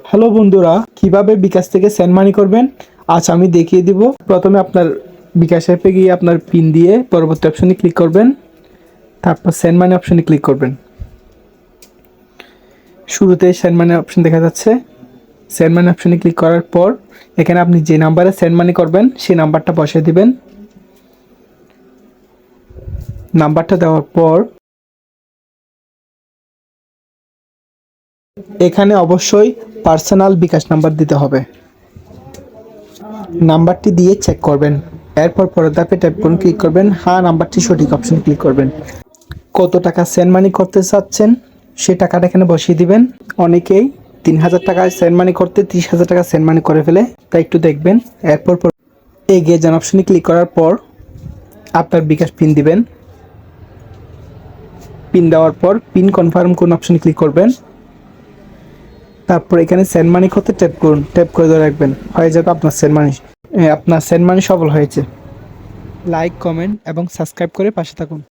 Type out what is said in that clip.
Hello বন্ধুরা, কিভাবে বিকাশ থেকে সেন্ড মানি করবেন আজ আমি দেখিয়ে দিব। প্রথমে আপনার বিকাশ অ্যাপে গিয়ে আপনার পিন দিয়ে পরবর্তী অপশনে ক্লিক করবেন, তারপর সেন্ড মানি অপশনে ক্লিক করবেন। শুরুতে সেন্ড মানি অপশন দেখা যাচ্ছে। সেন্ড মানি অপশনে ক্লিক করার পর এখানে আপনি যে নাম্বারে সেন্ড মানি করবেন সেই নাম্বারটা বসিয়ে দিবেন। নাম্বারটা দেওয়ার পর এখানে অবশ্যই পার্সোনাল বিকাশ নাম্বার দিতে হবে। নাম্বারটি দিয়ে চেক করবেন। এরপর পরের ধাপে ট্যাপ করুন, ক্লিক করবেন হ্যাঁ নাম্বারটি সঠিক অপশন ক্লিক করবেন। কত টাকা সেন্ড মানি করতে চাচ্ছেন সে টাকাটা এখানে বসিয়ে দিবেন। অনেকেই 3,000 টাকা সেন্ড মানি করতে 30,000 টাকা সেন্ড মানি করে ফেলে, তাই একটু দেখবেন। এরপর এগিয়ে যান অপশনে ক্লিক করার পর আপনার বিকাশ পিন দিবেন। পিন দেওয়ার পর পিন কনফার্ম কোন অপশনে ক্লিক করবেন। তারপর এখানে সেন্ড মানি করতে ট্যাপ করুন, ট্যাপ করে ধরে রাখবেন, হয়ে যাবে আপনার সেন্ড মানি সফল হয়েছে। লাইক, কমেন্ট এবং সাবস্ক্রাইব করে পাশে থাকুন।